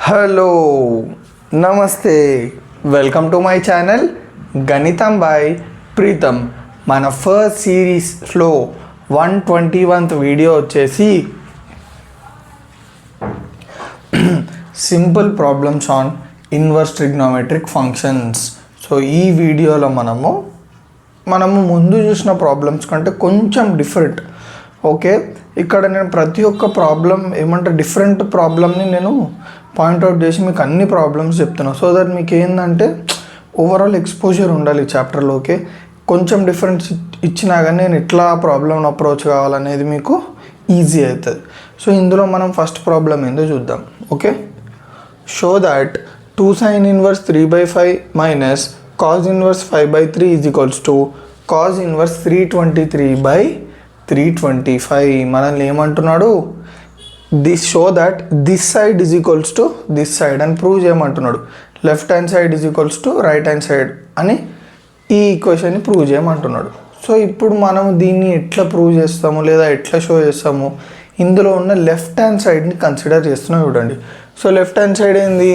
Hello నమస్తే welcome to my channel గణితం by Pritam. మన ఫస్ట్ సిరీస్లో 121th వీడియో వచ్చేసి simple problems on inverse trigonometric functions. So ఈ వీడియోలో మనము ముందు చూసిన ప్రాబ్లమ్స్ కంటే కొంచెం డిఫరెంట్. ఓకే, ఇక్కడ నేను ప్రతి ఒక్క ప్రాబ్లం డిఫరెంట్ ప్రాబ్లమ్ని నేను పాయింట్అవుట్ చేసి మీకు అన్ని ప్రాబ్లమ్స్ చెప్తున్నాను. సో దట్ మీకు ఏంటంటే ఓవరాల్ ఎక్స్పోజర్ ఉండాలి ఈ చాప్టర్లోకి. కొంచెం డిఫరెన్స్ ఇచ్చినా కానీ నేను ఎట్లా ప్రాబ్లమ్ని అప్రోచ్ కావాలనేది మీకు ఈజీ అవుతుంది. సో ఇందులో మనం ఫస్ట్ ప్రాబ్లం ఏందో చూద్దాం. Okay, show that 2 sin inverse 3/5 minus cos inverse 5/3 is equals to cos inverse 323/325. మనల్ని ఏమంటున్నాడు, this show that this side is equals to this side అని ప్రూవ్ చేయమంటున్నాడు. Left hand side is equals to right hand side అని ఈ ఈక్వేషన్ని prove చేయమంటున్నాడు. So ఇప్పుడు మనం దీన్ని ఎట్లా ప్రూవ్ చేస్తాము లేదా ఎట్లా షో చేస్తాము, ఇందులో ఉన్న లెఫ్ట్ హ్యాండ్ సైడ్ని కన్సిడర్ చేస్తున్నాం. చూడండి, సో లెఫ్ట్ హ్యాండ్ సైడ్ ఏంది,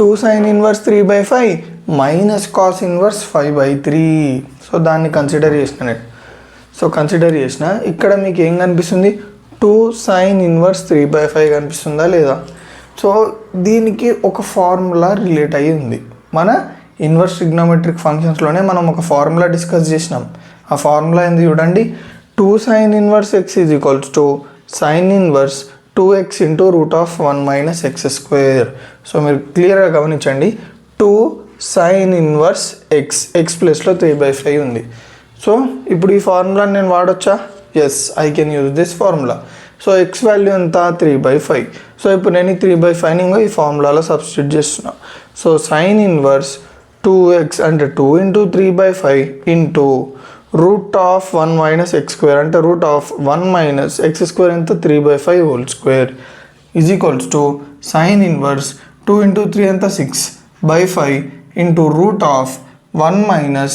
2 sin inverse 3/5 minus cos inverse 5/3. So దాన్ని కన్సిడర్ చేసిన ఇక్కడ మీకు ఏం కనిపిస్తుంది, 2 sin inverse 3/5 కనిపిస్తుందా లేదా. సో దీనికి ఒక ఫార్ములా రిలేట్ అయ్యి ఉంది. మన ఇన్వర్స్ ట్రిగ్నోమెట్రిక్ ఫంక్షన్స్లోనే మనం ఒక ఫార్ములా డిస్కస్ చేసినాం. ఆ ఫార్ములా ఏంది చూడండి, 2 sin inverse x is equals to sin inverse 2x into root of 1 minus x square. So మీరు క్లియర్గా గమనించండి, 2 sin inverse x ప్లేస్లో 3/5 ఉంది. సో ఇప్పుడు ఈ ఫార్ములాని నేను వాడొచ్చా? Yes, I can use this formula. So X value ఎంత, 3/5. సో ఇప్పుడు నేను ఈ 3/5ని ఈ ఫార్ములాలో సబ్స్టిట్యూట్ చేస్తున్నా. సో సైన్ ఇన్వర్స్ 2x అంటే 2 into 3/5 into root of 1 minus x square అంటే root of 1 minus x square ఎంత, 3/5 whole square is equals to sine inverse 2 into 3 ఎంత, 6/5 into root of 1 minus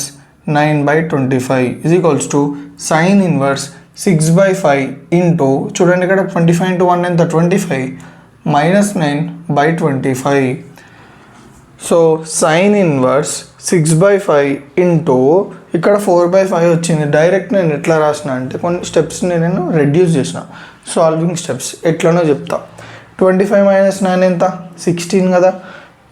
9/25 is equals to sine inverse 6/5 into, చూడండి ఇక్కడ 25 into 1 ఎంత, 25 minus 9/25. So sine inverse 6/5 into ఇక్కడ 4/5 వచ్చింది. Direct నేను ఎట్లా రాసిన అంటే కొన్ని స్టెప్స్ని నేను రెడ్యూస్ చేసిన, సాల్వింగ్ స్టెప్స్ ఎట్లనో చెప్తా. 25 minus 9 ఎంత, 16 కదా,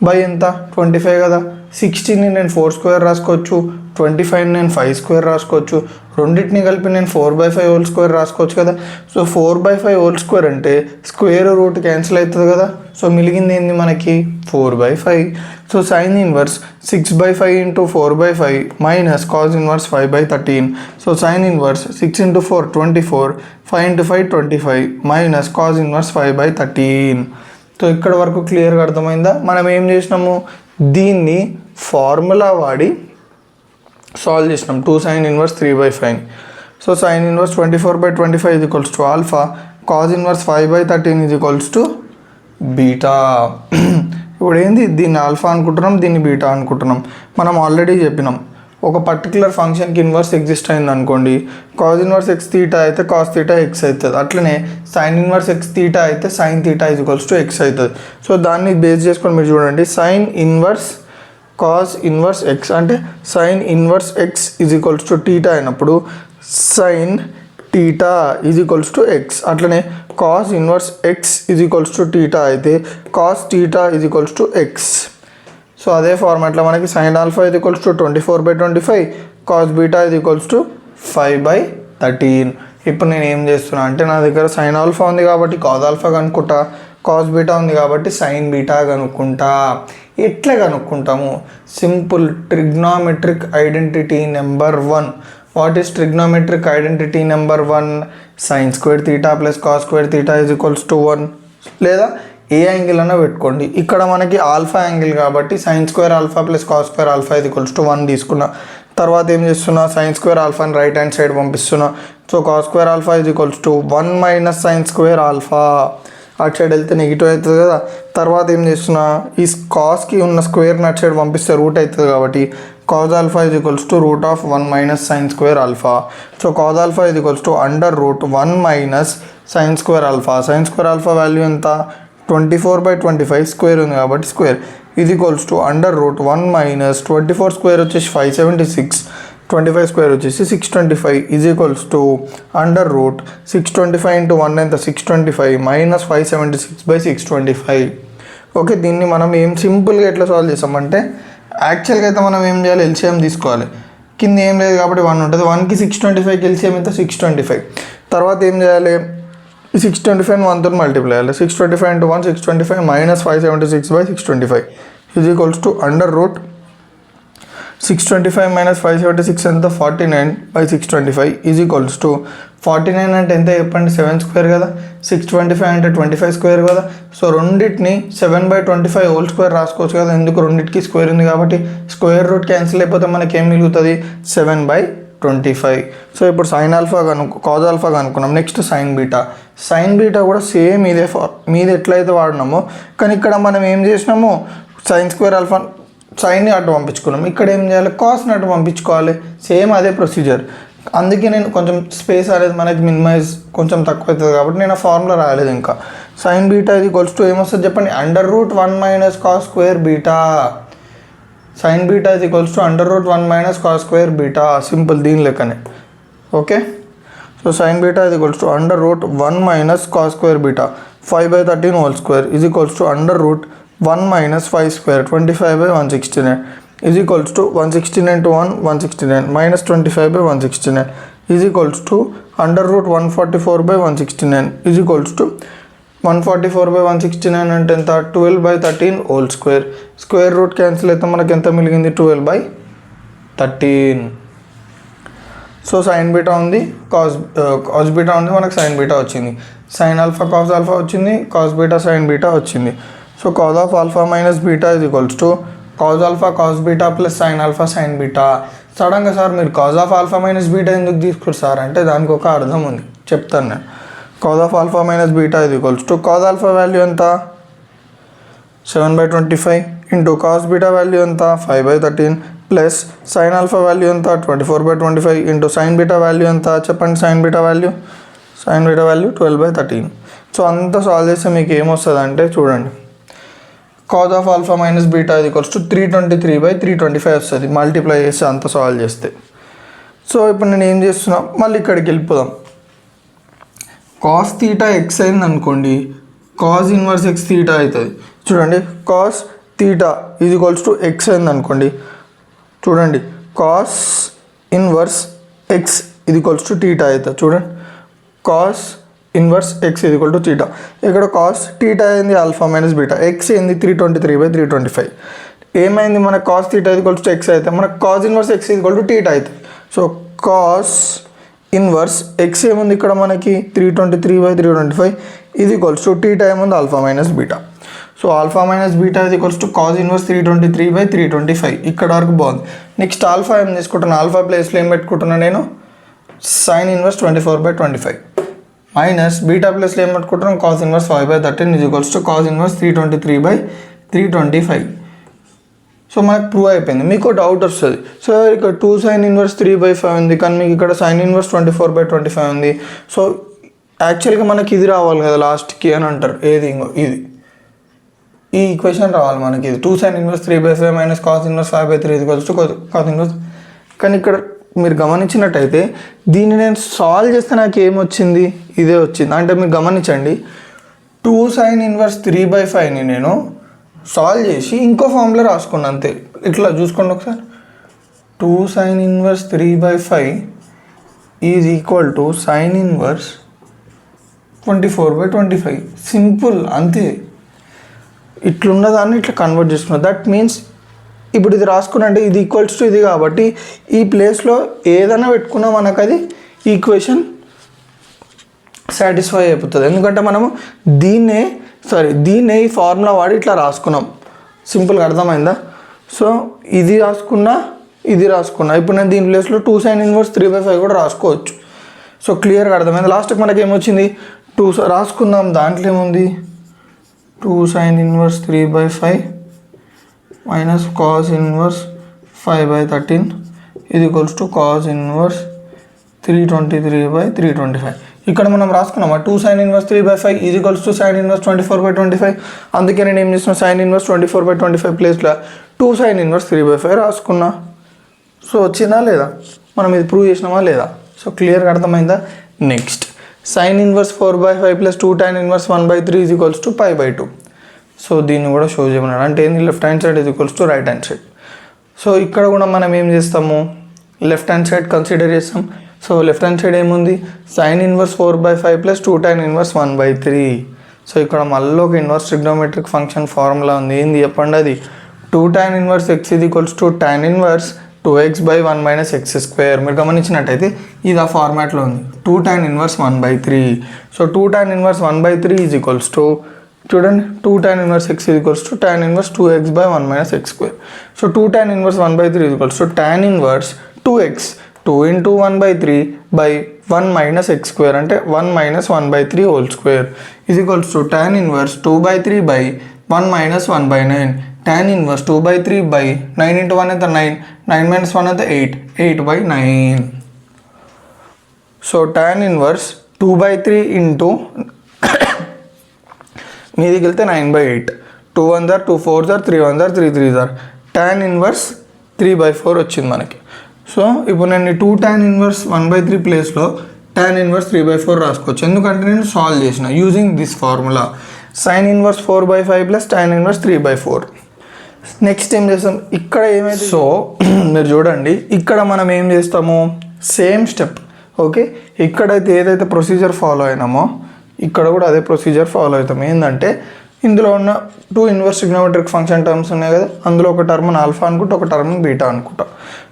బై ఎంత, 25 కదా. 16ని నేను 4 square రాసుకోవచ్చు, 25ని నేను 5 square రాసుకోవచ్చు, రెండింటిని కలిపి నేను 4/5 whole square రాసుకోవచ్చు కదా. సో 4/5 whole square అంటే స్క్వేర్ రూట్ క్యాన్సిల్ అవుతుంది కదా. సో మిలిగింది ఏంది మనకి, 4/5. So sine inverse 6/5 into 4/5 minus cos inverse 5/13. So sine inverse 6 into 4 24, 5 into 5 25 minus cos inverse 5/13. So ఇక్కడ వరకు క్లియర్గా అర్థమైందా. మనం ఏం చేసినాము, దీన్ని ఫార్ములా వాడి సాల్వ్ చేసినాం, 2 sin inverse 3/5. So sine inverse 24/25 is equals to alpha, cos inverse 5/13 is equals to beta. ఇప్పుడు ఏంది, దీన్ని ఆల్ఫా అనుకుంటున్నాం, దీన్ని బీటా అనుకుంటున్నాం. మనం ఆల్రెడీ చెప్పినాం, ఒక పర్టికులర్ ఫంక్షన్కి ఇన్వర్స్ ఎగ్జిస్ట్ అయింది అనుకోండి, కాజ్ ఇన్వర్స్ x తీటా అయితే కాస్ తీటా ఎక్స్ అవుతుంది. అట్లనే సైన్ ఇన్వర్స్ x తీటా అయితే sine theta is equals to x అవుతుంది. సో దాన్ని బేస్ చేసుకొని మీరు చూడండి, sine inverse cos inverse x అంటే sine inverse x is equals to theta అయినప్పుడు sine theta is equals to x. అట్లనే cos inverse x is equals to theta అయితే cos theta is equals to x. So అదే ఫార్మాట్లో మనకి sine alpha is equals to 24/25, cos beta is equals to 5/13. ఇప్పుడు నేను ఏం చేస్తున్నా అంటే, నా దగ్గర సైన్ ఆల్ఫా ఉంది కాబట్టి కాస్ ఆల్ఫా కనుక్కుంటా, కాస్ బీటా ఉంది కాబట్టి సైన్ బీటా కనుక్కుంటా. ఎట్లా కనుక్కుంటాము, simple trigonometric identity number 1. What is trigonometric identity number 1? Sine square theta plus cos square theta is equals to 1. లేదా ఏ యాంగిల్ అన్నా పెట్టుకోండి. ఇక్కడ మనకి ఆల్ఫా యాంగిల్ కాబట్టి sine square alpha plus cos square alpha is equals to 1 తీసుకున్నా. తర్వాత ఏం చేస్తున్నా, సైన్ స్క్వేర్ ఆల్ఫాని right hand side పంపిస్తున్నా. So cos square alpha is equals to 1 minus sign square alpha. అటు సైడ్ వెళ్తే నెగిటివ్ అవుతుంది కదా. తర్వాత ఏం చేస్తున్నా, ఈ కాస్కి ఉన్న స్క్వేర్ని అటు సైడ్ పంపిస్తే రూట్ అవుతుంది కాబట్టి cause alpha is equals to root of 1 minus sign square alpha. So cause alpha is equals to under root 1 minus sign square alpha. Sign square alpha value ఎంత, 24/25 స్క్వేర్ ఉంది కాబట్టి స్క్వేర్ ఇది equals to under root 1 minus 24 square వచ్చేసి 576, 25 square వచ్చేసి 625 is equals to under route 625 into 1 ఎంత 625 minus 576/625. Okay, దీన్ని మనం ఏం సింపుల్గా ఎట్లా సాల్వ్ చేస్తామంటే యాక్చువల్గా అయితే మనం ఏం చేయాలి, ఎల్సిఎం తీసుకోవాలి. కింద ఏం లేదు కాబట్టి 1 ఉంటుంది, 1కి 625కి ఎల్సిఎం ఎంత 625. తర్వాత ఏం చేయాలి, 625 1తో మల్టిప్లై చేయాలి. 625 into 1 625 minus 576/625 is equals to under route 625 minus 576 ఎంత 49/625 ఈజ్ ఈక్వల్స్ టు 49 అంటే ఎంత చెప్పండి, 7 స్క్వేర్ కదా, 625 అంటే 25 స్క్వేర్ కదా. సో రెండింటిని 7/25 హోల్ స్క్వేర్ రాసుకోవచ్చు కదా, ఎందుకు రెండింటికి స్క్వేర్ ఉంది కాబట్టి. స్క్వేర్ రూట్ క్యాన్సిల్ అయిపోతే మనకి ఏం మిగులుతుంది 7/25. సో ఇప్పుడు సైన్ ఆల్ఫా కాజ్ ఆల్ఫా కనుక్కున్నాం. Next sine beta. Sine beta కూడా సేమ్ మీది ఎట్లయితే వాడినామో, కానీ ఇక్కడ మనం ఏం చేసినాము, సైన్ స్క్వేర్ ఆల్ఫా సైన్ని అటు పంపించుకున్నాం. ఇక్కడ ఏం చేయాలి, కాస్ని అటు పంపించుకోవాలి. సేమ్ అదే ప్రొసీజర్. అందుకే నేను కొంచెం స్పేస్ అనేది మనకి మినిమైజ్ కొంచెం తక్కువ అవుతుంది కాబట్టి నేను ఆ ఫార్ములా రాయలేదు ఇంకా. సైన్ బీటా ఇది ఈక్వల్స్ టు ఏమొస్తుంది చెప్పండి, under root 1 minus cos square beta. Sine beta ఇది equals to under root 1 minus cos square beta. Simple, దీని లెక్కనే. ఓకే, సో సైన్ బీటా ఇది equals to under root 1 minus cos square beta 5/13 whole square is equals to under root 1 minus 5 square 25/169 is equals to 169 to 1 169 minus 25/169 is equals to under root 144/169 is equals to 144/169 అంటే ఎంత 12/13 whole square. Square root cancel అయితే మనకి ఎంత మిగిలింది 12/13. So sine beta ఉంది, cos beta ఉంది, మనకు sine beta వచ్చింది. సైన్ ఆల్ఫా కాస్ ఆల్ఫా వచ్చింది, కాస్ బీటా సైన్ బీటా వచ్చింది. So cos of alpha minus beta is equals to cos alpha cos beta plus sine alpha sine beta. సడన్గా sir మీరు cos of alpha minus beta ఎందుకు తీసుకున్నారు sir అంటే దానికి ఒక అర్థం ఉంది, చెప్తాను నేను. Cause of alpha minus beta is equals to cos alpha value ఎంత 7/25 ఇంటూ కాస్ బీటా వాల్యూ ఎంత 5/13 ప్లస్ సైన్ ఆల్ఫా వాల్యూ ఎంత 24/25 ఇంటూ సైన్ బీటా వాల్యూ ఎంత చెప్పండి. Sine beta value 12/13. సో అంతా సాల్వ్ చేస్తే మీకు ఏమొస్తుంది అంటే చూడండి, cos of alpha minus beta ఇది ఈక్వల్స్ టు 323/325 వస్తుంది మల్టిప్లై చేసి అంత సాల్వ్ చేస్తే. సో ఇప్పుడు నేను ఏం చేస్తున్నా, మళ్ళీ ఇక్కడికి వెళ్ళిపోదాం. కాస్ థీటా ఎక్స్ అయింది అనుకోండి, కాజ్ ఇన్వర్స్ ఎక్స్ థీటా అవుతుంది. చూడండి, కాస్ థీటా ఇది ఈక్వల్స్ టు ఎక్స్ అయింది అనుకోండి, చూడండి కాస్ ఇన్వర్స్ ఎక్స్ ఇది ఈక్వల్స్ టు థీటా అవుతుంది. చూడండి, కాస్ ఇన్వర్స్ ఎక్స్ ఇది ఈక్వల్ టు థీటా. ఇక్కడ కాస్ థీటా అయింది ఆల్ఫా మైనస్ బీటా, ఎక్స్ అయింది 323/325. ఏమైంది, మన కాస్ థీటా ఇది ఈక్వల్స్ టు ఎక్స్ అయితే మనకు కాస్ ఇన్వర్స్ ఎక్స్ ఇది ఈక్వల్ టు థీటా అవుతుంది. సో కాస్ ఇన్వర్స్ ఎక్స్ ఏముంది ఇక్కడ మనకి 323/325 ఇది ఈక్వల్స్ టు థీటా ఏముంది alpha minus beta. So alpha minus beta ఇది ఈక్వల్స్ టు కాస్ ఇన్వర్స్ 323/325. ఇక్కడ వరకు బాగుంది. నెక్స్ట్ ఆల్ఫా ఏం తీసుకుంటున్నాను, ఆల్ఫా ప్లేస్లో ఏం పెట్టుకుంటున్నాను నేను, సైన్ ఇన్వర్స్ 24/25 మైనస్ బీటా ప్లస్లో ఏం పెట్టుకుంటున్నాం, cos inverse 5/13 is equals to cos inverse 323/325. So మనకు ప్రూవ్ అయిపోయింది. మీకు డౌట్ వస్తుంది, సో ఇక్కడ 2 సైన్ ఇన్వర్స్ 3/5 ఉంది, కానీ మీకు ఇక్కడ సైన్ ఇన్వర్స్ 24/25 ఉంది. సో యాక్చువల్గా మనకి ఇది రావాలి కదా లాస్ట్కి అని అంటారు, ఏది ఇది ఈ ఈక్వేషన్ రావాలి మనకి, ఇది 2 sine inverse 3/5 minus cos inverse 5/3 is equals to cos inverse. కానీ ఇక్కడ మీరు గమనించినట్టయితే దీన్ని నేను సాల్వ్ చేస్తే నాకు ఏమొచ్చింది, ఇదే వచ్చింది. అంటే మీరు గమనించండి, 2 సైన్ ఇన్వర్స్ 3/5ని నేను సాల్వ్ చేసి ఇంకో ఫార్ములా రాసుకున్నాను అంతే. ఇట్లా చూసుకోండి ఒకసారి, 2 sine inverse 3/5 is equal to sine inverse 24/25. Simple అంతే. ఇట్లున్న దాన్ని ఇట్లా కన్వర్ట్ చేసుకున్నా. దట్ మీన్స్ ఇప్పుడు ఇది రాసుకున్నంటే ఇది ఈక్వల్స్ టు ఇది కాబట్టి ఈ ప్లేస్లో ఏదైనా పెట్టుకున్నా మనకు అది ఈక్వేషన్ సాటిస్ఫై అయిపోతుంది. ఎందుకంటే మనము దీన్నే ఈ ఫార్ములా వాడి ఇట్లా రాసుకున్నాం. సింపుల్గా అర్థమైందా? సో ఇది రాసుకున్నా ఇప్పుడు నేను దీని ప్లేస్లో 2 సైన్ ఇన్వర్స్ 3/5 కూడా రాసుకోవచ్చు. సో క్లియర్గా అర్థమైంది. లాస్ట్కి మనకి ఏమొచ్చింది 2 రాసుకుందాం. దాంట్లో ఏముంది, 2 sine inverse 3/5 minus cos inverse 5/13 ఇది ఈక్వల్స్ టు కాస్ ఇన్వర్స్ 323/325. ఇక్కడ మనం రాసుకున్నామా 2 sin inverse 3/5 is equals to sin inverse 24/25. అందుకే నేను ఏం చేసిన sin inverse 24/25 ప్లేస్లో 2 sin inverse 3/5 రాసుకున్నా. సో వచ్చిందా లేదా, మనం ఇది ప్రూవ్ చేసినామా లేదా? సో క్లియర్గా అర్థమైందా? Next sin inverse 4/5 plus 2 tan inverse 1/3 is equals to π/2. So దీన్ని కూడా షో చేయమన్నాడు. అంటే ఏంది, left hand side is equals to right hand side. So ఇక్కడ కూడా మనం ఏం చేస్తాము, లెఫ్ట్ హ్యాండ్ సైడ్ కన్సిడర్ చేస్తాం. సో లెఫ్ట్ హ్యాండ్ సైడ్ ఏముంది, sin inverse 4/5 plus 2 tan inverse 1/3. So ఇక్కడ మళ్ళీ ఒక ఇన్వర్స్ ట్రిగ్నోమెట్రిక్ ఫంక్షన్ ఫార్ములా ఉంది. ఏంది చెప్పండి, అది 2 tan inverse x is equals to tan inverse 2x/1 - x². మీరు గమనించినట్టయితే ఇది ఆ ఫార్మాట్లో ఉంది, 2 tan inverse 1/3. So 2 tan inverse 1/3 is equals to, చూడండి, 2 tan inverse x is equals to tan inverse 2x/1 - x². So 2 tan inverse 1/3 is equals to tan inverse 2x 2 into 1/3/1 - x² అంటే 1 - 1/3 whole square is equals to tan inverse 2/3/1 - 1/9. tan inverse 2/3/9 into 1 ఎంత 9, 9 - 1 ఎంత 8, 8/9. So tan inverse 2/3 into మీదికి వెళ్తే 9/8, 2 1 2 4 3 1 3 3 tan inverse 3/4 వచ్చింది మనకి. So ఇప్పుడు నేను 2 tan inverse 1/3 ప్లేస్లో tan inverse 3/4 రాసుకోవచ్చు, ఎందుకంటే నేను సాల్వ్ చేసిన using this formula sin inverse 4/5 plus tan inverse 3/4. Next ఏం చేస్తాం, ఇక్కడ ఏమైతే, సో మీరు చూడండి ఇక్కడ మనం ఏం చేస్తాము, సేమ్ స్టెప్. ఓకే, ఇక్కడైతే ఏదైతే ప్రొసీజర్ ఫాలో అయినామో ఇక్కడ కూడా అదే ప్రొసీజర్ ఫాలో అవుతాం. ఏంటంటే ఇందులో ఉన్న 2 ఇన్వర్స్ ట్రిగ్నోమెట్రిక్ ఫంక్షన్ టర్మ్స్ ఉన్నాయి కదా, అందులో ఒక టర్మ్ ఆల్ఫా అనుకుంటా, ఒక టర్మ్ బీటా అనుకుంటా.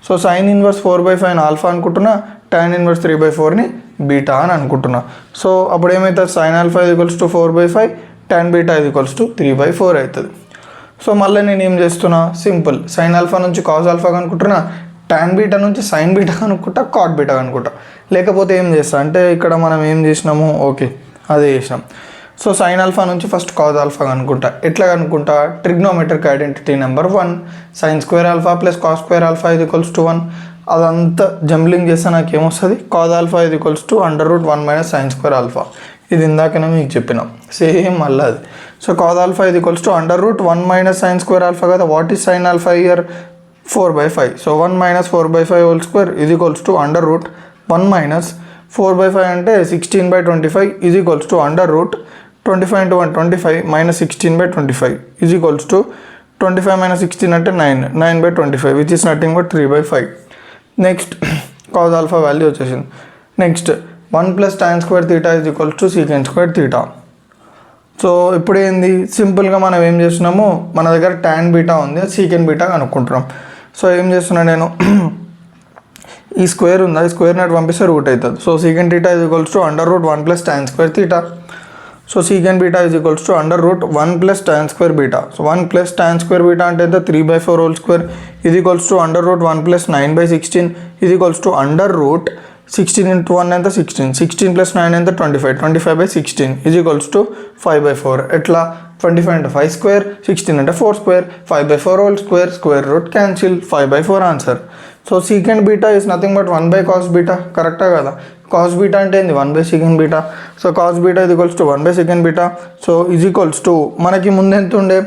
సో sin inverse 4/5 ఆల్ఫా అనుకుంటున్నా, tan inverse 3/4ని బీటా అని అనుకుంటున్నా. సో అప్పుడు ఏమవుతుంది, sin alpha is equals to 4/5, tan beta is equals to 3/4 అవుతుంది. సో మళ్ళీ నేను ఏం చేస్తున్నా, సింపుల్, sin alpha నుంచి cos alpha కనుక్కుంటున్నా, tan బీటా నుంచి sin బీటా కనుక్కుంటా, cot బీటా కనుక్కుంటా. లేకపోతే ఏం చేస్తా అంటే ఇక్కడ మనం ఏం చేసినాము, ఓకే అదే చేసినాం. సో sin alpha నుంచి ఫస్ట్ cos alpha కనుక్కుంటా. ఎట్లా కనుక్కుంటా, trigonometric identity number 1 sin square alpha plus cos square alpha is equals to 1. అదంతా జంబ్లింగ్ చేస్తే నాకు ఏమొస్తుంది, cos alpha is equals to √1 - sin square alpha. ఇది ఇందాకనే మీకు చెప్పినాం, సేమ్ మళ్ళీ అది. So cos alpha is equals to √1 - sin square alpha కదా. What is sin alpha here, 4/5. So 1 - 4/5 whole square is equals to √1 - 4/5 అంటే 16/25 is equals to √25 into 1 25 - 16/25 is equals to 25 - 16 అంటే 9, 9/25 which is nothing but 3/5. Next cos alpha value వచ్చేసింది. Next 1 + tan square theta is equals to secant square theta. So ఇప్పుడు ఏంది, సింపుల్గా మనం ఏం చేస్తున్నాము, మన దగ్గర tan బీటా ఉంది, secant బీటా కనుక్కుంటున్నాం. సో ఏం చేస్తున్నా నేను, ఈ స్క్వేర్ ఉంది, ఈ స్క్వేర్ నాట్ పంపిస్తే రూట్ అవుతుంది. So secant theta is equals to √1 + tan square theta. So secant beta is equals to √1 + tan square beta. So 1 + tan square beta అంటే ఎంత, 3/4 whole square is equals to √1 + 9/16 is equals to √16 into 1 ఎంత 16, 16 + 9 ఎంత 25, 25/16 is equals to 5/4. ఎట్లా, 25 అంటే 5 square, 16 అంటే 4 square, 5/4 whole square, square root cancel, 5/4 answer. So secant beta is nothing but 1/cos beta, కరెక్టా కదా. cos beta అంటే ఏంది, 1/secant beta. So cos beta is equals to 1/secant beta. So is equals to మనకి ముందు ఎంత ఉండే,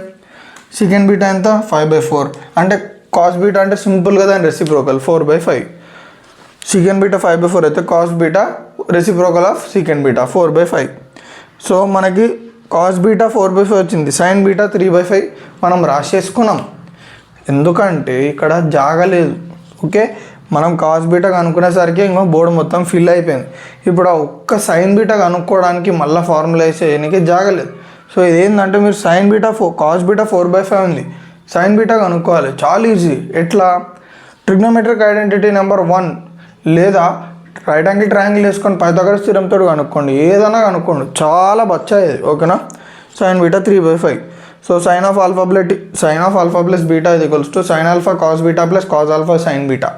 secant beta ఎంత 5/4. అంటే cos beta అంటే సింపుల్గా దాని రెసిప్రోకల్ 4/5. secant beta 5/4 అయితే cos beta reciprocal of secant beta 4/5. So మనకి cos beta 4/5 వచ్చింది, sin beta 3/5 మనం రాసేసుకున్నాం, ఎందుకంటే ఇక్కడ జాగలేదు. ఓకే, మనం cos beta కనుక్కునేసరికి ఇంకో బోర్డు మొత్తం ఫిల్ అయిపోయింది. ఇప్పుడు ఆ ఒక్క sin beta కనుక్కోవడానికి మళ్ళీ ఫార్ములైజ్ చేయడానికి జాగలేదు. సో ఇదేంటంటే మీరు sin beta cos beta 4/5 ఉంది, sin beta కనుక్కోవాలి, చాలా ఈజీ. ఎట్లా, ట్రిగ్నోమెట్రిక్ ఐడెంటిటీ నెంబర్ 1 లేదా రైట్ యాంగిల్ ట్రయాంగిల్ వేసుకొని పైథాగరస్ థియరంతో కనుక్కోండి, ఏదైనా కనుక్కోండి, చాలా బచ్చాయి, ఓకేనా. sin beta 3/5. So sin of alpha plus beta is equals to sin alpha cos beta plus cos alpha sin beta.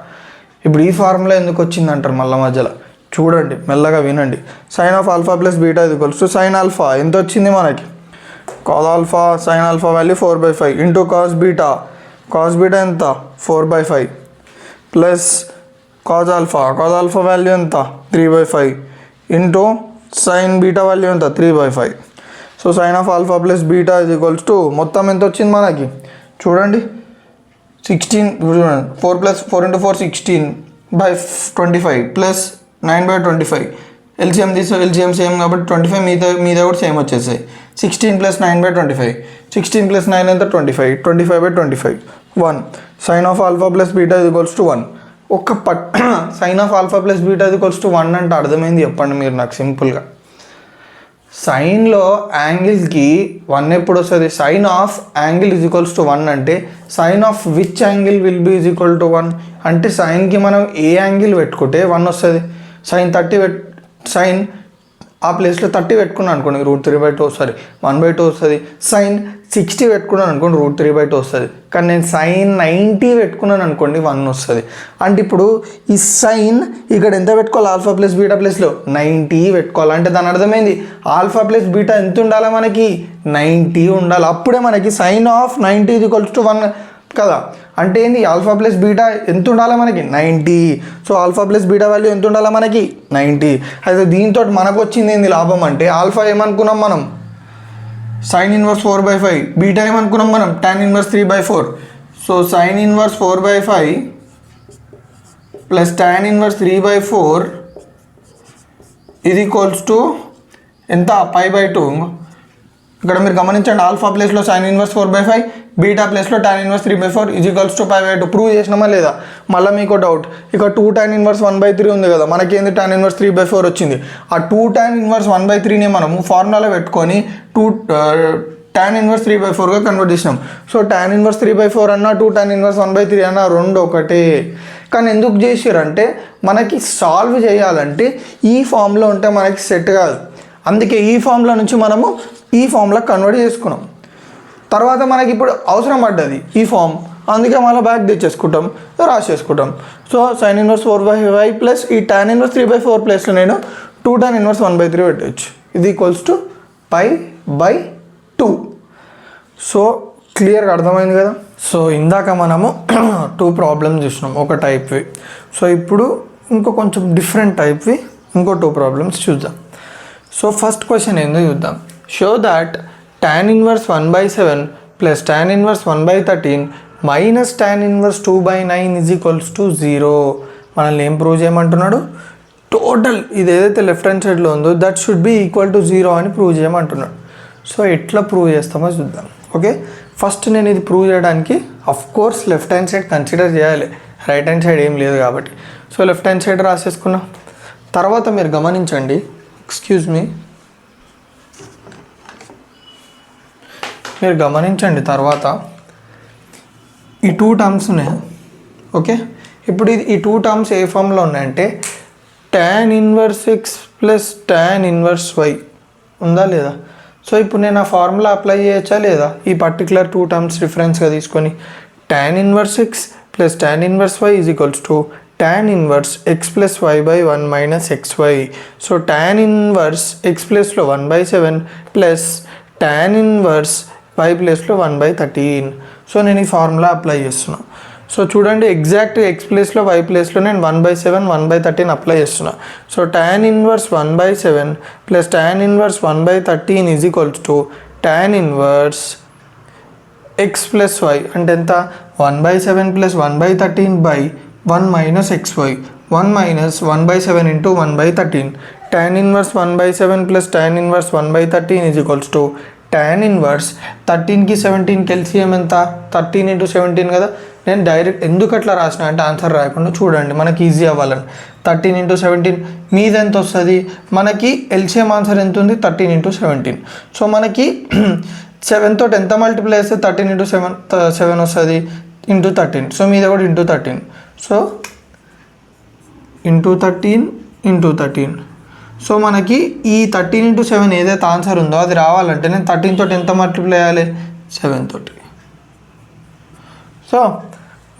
ఇప్పుడు ఈ ఫార్ములా ఎందుకు వచ్చింది అంటారు మళ్ళీ మధ్యలో, చూడండి మెల్లగా వినండి. sin of alpha plus beta is equals to sin alpha ఎంత వచ్చింది మనకి, cos alpha sin alpha value 4/5 into cos beta ఎంత 4/5 ప్లస్ cos alpha వాల్యూ ఎంత 3/5 ఇంటూ సైన్ బీటా వాల్యూ ఎంత 3/5. So sine of alpha plus beta is equals to మొత్తం ఎంత వచ్చింది మనకి చూడండి 16 చూడండి 4 × 4 16/25 ప్లస్ 9/25. ఎల్సిఎం ఎల్సిఎం సేమ్ కాబట్టి 25 మీద కూడా సేమ్ వచ్చేసాయి. 16 + 9/25. 16 + 9 ఎంత 25. 25/25 1. Sine of alpha plus beta is equals to 1. Sine of alpha plus beta is equals to 1 అంటే అర్థమైంది చెప్పండి మీరు నాకు సింపుల్గా. సైన్లో యాంగిల్కి 1 ఎప్పుడు వస్తుంది? Sine of angle is equals to 1 అంటే sine of which angle will be is equal to 1 అంటే సైన్కి మనం ఏ యాంగిల్ పెట్టుకుంటే 1 వస్తుంది. సైన్ ఆ ప్లేస్లో 30 పెట్టుకున్నాను అనుకోండి √3/2 వస్తుంది 1/2 వస్తుంది. సైన్ 60 పెట్టుకున్నాను అనుకోండి √3/2 వస్తుంది. కానీ నేను సైన్ 90 పెట్టుకున్నాను అనుకోండి 1 వస్తుంది. అంటే ఇప్పుడు ఈ సైన్ ఇక్కడ ఎంత పెట్టుకోవాలి? ఆల్ఫా ప్లస్ బీటా ప్లేస్లో 90 పెట్టుకోవాలి. అంటే దాని అర్థమైంది ఆల్ఫా ప్లస్ బీటా ఎంత ఉండాలి? మనకి 90 ఉండాలి. అప్పుడే మనకి సైన్ ఆఫ్ 90 = 1 కదా. అంటే ఏంది? ఆల్ఫా ప్లస్ బీటా ఎంత ఉండాలి మనకి? 90. So alpha plus beta value ఎంత ఉండాలి మనకి? 90. అయితే దీంతో మనకు వచ్చింది ఏంది లాభం అంటే ఆల్ఫా ఏమనుకున్నాం మనం? Sign inverse 4/5. బీటా ఏమనుకున్నాం మనం? tan inverse 3/4. So sine inverse 4/5 plus tan inverse 3/4 ఇది ఈక్వల్స్ టు ఎంత? π/2. ఇక్కడ మీరు గమనించండి ఆల్ఫా ప్లేస్లో సైన్ ఇన్వర్స్ 4/5 బీటా ప్లేస్లో tan inverse 3/4 is equals to π/2. Prove చేసినామా లేదా? మళ్ళీ మీకు డౌట్, ఇక 2 tan ఇన్వర్స్ 1/3 ఉంది కదా, మనకి ఏంది tan ఇన్వర్స్ 3/4 వచ్చింది. ఆ 2 tan ఇన్వర్స్ 1/3ని మనము ఫార్ములాలో పెట్టుకొని tan ఇన్వర్స్ 3/4గా కన్వర్ట్ చేసినాం. సో tan ఇన్వర్స్ 3/4 అన్నా 2 tan ఇన్వర్స్ 1/3 అన్నా రెండు ఒకటే. కానీ ఎందుకు చేసారంటే మనకి సాల్వ్ చేయాలంటే ఈ ఫామ్లో ఉంటే మనకి సెట్ కాదు. అందుకే ఈ ఫామ్లో నుంచి మనము ఈ ఫామ్లో కన్వర్ట్ చేసుకున్నాం. తర్వాత మనకి ఇప్పుడు అవసరం పడ్డది ఈ ఫామ్, అందుకే మళ్ళీ బ్యాక్ తెచ్చేసుకుంటాం, రాసేసుకుంటాం. సో సైన్ ఇన్వర్స్ 4/5 ప్లస్ ఈ tan ఇన్వర్స్ 3/4 ప్లేస్లో నేను 2 tan ఇన్వర్స్ 1/3 పెట్టవచ్చు. ఇది ఈక్వల్స్ టు π/2. సో క్లియర్గా అర్థమైంది కదా. సో ఇందాక మనము 2 ప్రాబ్లమ్స్ చూసినాం ఒక టైప్వి. సో ఇప్పుడు ఇంకో కొంచెం డిఫరెంట్ టైప్వి ఇంకో 2 ప్రాబ్లమ్స్ చూద్దాం. సో ఫస్ట్ క్వశ్చన్ ఏందో చూద్దాం. Show that tan inverse 1/7 plus tan inverse 1/13 minus tan inverse 2/9 is equals to 0. మనల్ని ఏం ప్రూవ్ చేయమంటున్నాడు? టోటల్ ఇది ఏదైతే లెఫ్ట్ హ్యాండ్ సైడ్లో ఉందో that should be equal to 0 అని ప్రూవ్ చేయమంటున్నాడు. సో ఎట్లా ప్రూవ్ చేస్తామో చూద్దాం. ఓకే, ఫస్ట్ నేను ఇది ప్రూవ్ చేయడానికి of course left hand side consider చేయాలి, రైట్ హ్యాండ్ సైడ్ ఏం లేదు కాబట్టి. సో లెఫ్ట్ హ్యాండ్ సైడ్ రాసేసుకున్నా. తర్వాత మీరు గమనించండి, ఎక్స్క్యూజ్ మీ, మీరు గమనించండి తర్వాత ఈ 2 టర్మ్స్ ఉన్నాయి. ఓకే, ఇప్పుడు ఈ 2 టర్మ్స్ ఏ ఫామ్లో ఉన్నాయంటే tan inverse x plus tan inverse y ఉందా లేదా? సో ఇప్పుడు నేను ఆ ఫార్ములా అప్లై చేయొచ్చా లేదా? ఈ పర్టికులర్ 2 టర్మ్స్ రిఫరెన్స్గా తీసుకొని tan inverse x plus tan inverse y is equals to tan inverse x plus y/1 minus xy. So tan inverse x ప్లస్లో 1/7 ప్లస్ tan ఇన్వర్స్ y ప్లేస్లో 1/13. సో నేను ఈ ఫార్ములా అప్లై చేస్తున్నాను. So చూడండి exact x ప్లేస్లో y ప్లేస్లో నేను 1/7 1/13 apply చేస్తున్నా. So tan inverse 1/7 plus tan inverse 1/13 is equals to tan inverse x plus y అంటే ఎంత? 1/7 plus 1/13/1 minus xy. 1 minus 1/7 into 1/13. tan inverse 1/7 plus tan inverse 1/13 is equals to tan inverse 13కి 17కి LCM ఎంత? 13 × 17 కదా. నేను direct ఎందుకు అట్లా రాసిన అంటే ఆన్సర్ రాయకుండా చూడండి మనకి ఈజీ అవ్వాలని. 13 × 17 మీద ఎంత వస్తుంది మనకి? ఎల్సిఎం ఆన్సర్ ఎంత ఉంది? 13 × 17. సో మనకి 7 తోటి ఎంత మల్టిప్లై చేస్తే 13 × 7 వస్తుంది? ఇంటూ 13. సో మీద కూడా ఇంటూ 13. So into 13. సో మనకి ఈ 13 × 7 ఏదైతే ఆన్సర్ ఉందో అది రావాలంటే నేను 13 తోటి ఎంత మల్టిప్లై చేయాలి? 7 తోటి. So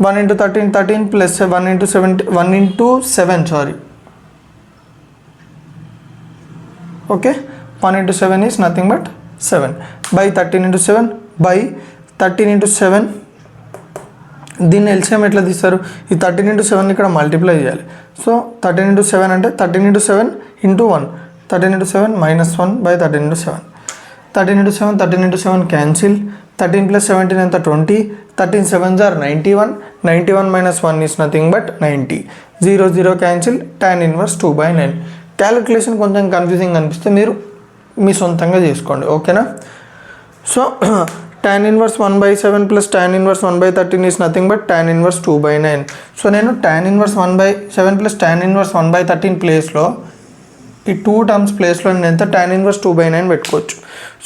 1 × 13 13 plus 1 × 7 sorry. Okay, 1 × 7 is nothing but 7 by 13 × 7 by 13 × 7. దీన్ని ఎల్సిఎం ఎట్లా తీస్తారు? ఈ 13 × 7 ఇక్కడ మల్టిప్లై చేయాలి. సో 13 × 7 అంటే 13 × 7 into 1. 13 into 7 minus 1 by 13 into 7. 13 into 7 cancel. 13 plus 17 and 20. 13 7s are 91. 91 minus 1 is nothing but 90. 0 0 cancel. Tan inverse 2 by 9. Calculation కొంచెం confusing అనిపిస్తే మీరు మీ సొంతంగా చేసుకోండి, ఓకేనా. So tan inverse 1 by 7 plus tan inverse 1 by 13 is nothing but tan inverse 2 by 9. So నేను tan inverse 1 by 7 plus tan inverse 1 by 13 ప్లేస్లో ఈ 2 terms ప్లేస్లో నేను ఎంత tan inverse 2 by 9 పెట్టుకోవచ్చు.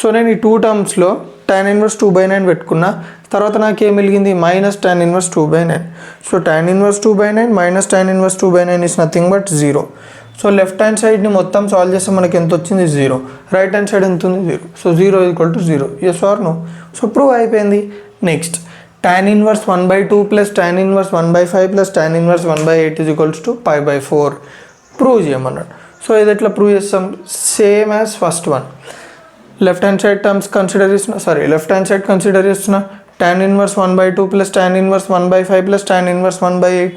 సో నేను ఈ 2 టర్మ్స్లో tan inverse 2 by 9 పెట్టుకున్నా, తర్వాత నాకు ఏం మిగిలింది మైనస్ tan inverse 2 by 9. సో tan inverse 2 by 9 minus tan inverse 2 by 9 is nothing but 0. So left hand సైడ్ని మొత్తం సాల్వ్ చేస్తే మనకి ఎంత వచ్చింది 0, రైట్ హ్యాండ్ సైడ్ ఎంత ఉంది 0. So 0 equal to 0, yes or no. So prove అయిపోయింది. Next tan inverse 1 by 2 plus tan inverse 1 by 5 plus tan inverse 1 by 8 is equals to pi by 4 prove చేయమన్నాడు. సో ఇది ఎట్లా ప్రూవ్ చేస్తాం, same as first one. Left hand side terms consider చేస్తున్నా tan inverse 1 by 2 plus tan inverse 1 by 5 plus tan inverse 1 by 8.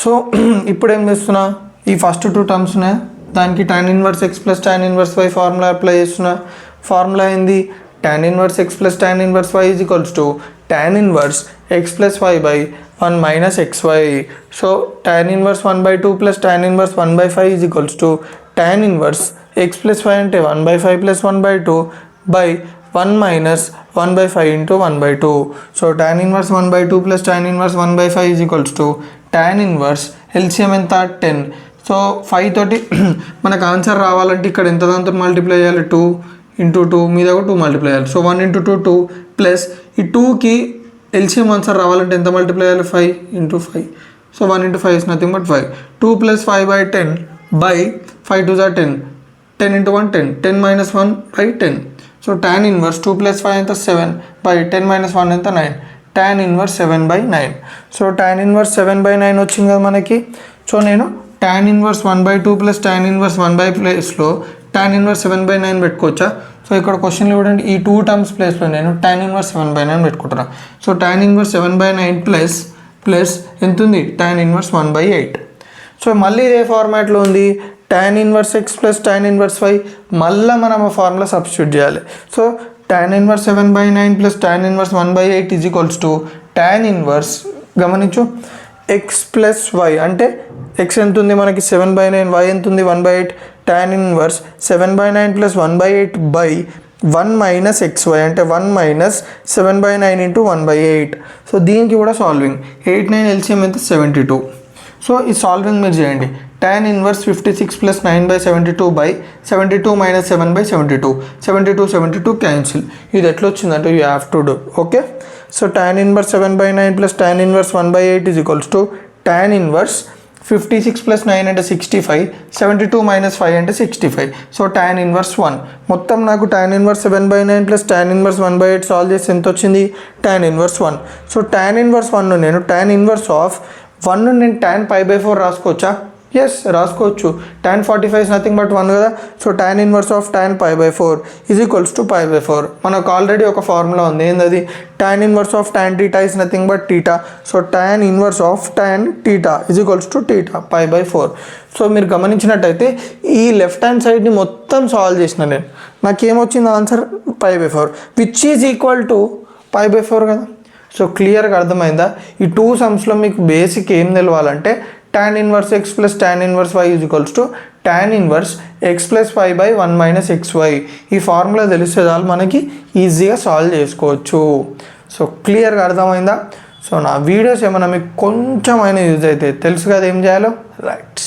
So ఇప్పుడు ఏం చేస్తున్నా, ఈ first 2 terms ఉన్నాయి, దానికి tan inverse x plus tan inverse y formula apply చేస్తున్నా. Formula ఏంది, tan inverse x plus tan inverse y is equals to tan inverse x plus y by 1 minus xy. So tan inverse 1 by 2 plus tan inverse 1 by 5 is equals to tan inverse x plus y అంటే 1 by 5 plus 1 by 2 by 1 minus 1 by 5 into 1 by 2. So tan inverse 1 by 2 plus tan inverse 1 by 5 is equals to tan inverse LCM ఎంత 10. So 5 తోటి మనకు answer రావాలంటే ఇక్కడ ఎంత దాంతో multiply చేయాలి, 2 into 2 మీద కూడా 2 మల్టిప్లై చేయాలి. సో 1 into 2 2 ప్లస్ ఈ 2కి LCM ఆన్సర్ రావాలంటే ఎంత మల్టిప్లై చేయాలి, 5 into 5. So 1 into 5 is nothing but 5. 2 plus 5 by 10 by 5 2s are 10. 10 into 1 10. 10 minus 1 by 10. So tan inverse 2 plus 5 ఎంత 7 by 10 minus 1 ఎంత 9. tan inverse 7 by 9. సో tan inverse 7 by 9 వచ్చింది కదా మనకి. సో నేను tan inverse 1 by 2 plus tan inverse 1 by ప్లేస్లో tan inverse 7 by 9 పెట్టుకోవచ్చా. So ఇక్కడ క్వశ్చన్లో చూడండి, ఈ 2 టర్మ్స్ ప్లేస్లో నేను tan inverse 7 by 9 పెట్టుకుంటున్నా. So tan inverse 7 by 9 plus ఎంత ఉంది, tan inverse 1 by 8. సో మళ్ళీ ఇదే ఫార్మాట్లో ఉంది, tan inverse x plus tan inverse y మళ్ళీ మనం ఆ ఫార్ములా సబ్స్టిట్యూట్ చేయాలి. So tan inverse 7 by 9 plus tan inverse 1 by 8 is equals to tan inverse, గమనించు, x ప్లస్ y అంటే x ఎంత ఉంది మనకి 7 by 9, y ఎంత ఉంది 1 by 8. tan inverse 7 by 9 plus 1 by 8 by 1 minus xy అంటే 1 minus 7 by 9 into 1 by 8. So దీనికి కూడా సాల్వింగ్ 8 9 LCM ఎంత 72. సో ఈ సాల్వింగ్ మీరు చేయండి. tan inverse 56 plus 9 by 72 by 72 minus 7 by 72. 72 cancel. ఇది ఎట్లా వచ్చిందంటే you have to do, okay. So tan inverse 7 by 9 plus tan inverse 1 by 8 is equals to tan inverse 56 plus 9 అంటే 65. 72 minus 5 అంటే 65. So tan inverse 1. మొత్తం నాకు tan inverse 7 by 9 plus tan inverse 1 by 8 solve చేసి ఎంత వచ్చింది, tan inverse 1. So tan inverse 1 నేను tan inverse of 1 నేను tan pi by 4 రాసుకోవచ్చా, yes రాసుకోవచ్చు. tan 45 is nothing but 1 కదా. So tan inverse of tan pi by 4 is equals to pi by 4. మనకు already ఒక formula ఉంది, ఏంటది, tan inverse of tan theta is nothing but theta. So tan inverse of tan theta is equals to theta pi by 4. So మీరు గమనించినట్టయితే ఈ left hand సైడ్ని మొత్తం solve చేసిన నేను, నాకేమొచ్చింది answer pi by 4 which is equal to pi by 4 కదా. So క్లియర్గా అర్థమైందా. ఈ 2 సమ్స్లో మీకు బేసిక్ ఏం తెలవాలంటే tan inverse x plus tan inverse y is equals to tan inverse x plus y by 1 minus xy. ఈ ఫార్ములా తెలిస్తే చాలు మనకి ఈజీగా సాల్వ్ చేసుకోవచ్చు. సో క్లియర్గా అర్థమైందా. సో నా వీడియోస్ ఏమైనా మీకు కొంచెం అయినా యూజ్ అయితే తెలుసు కదా ఏం చేయాలో, రైట్.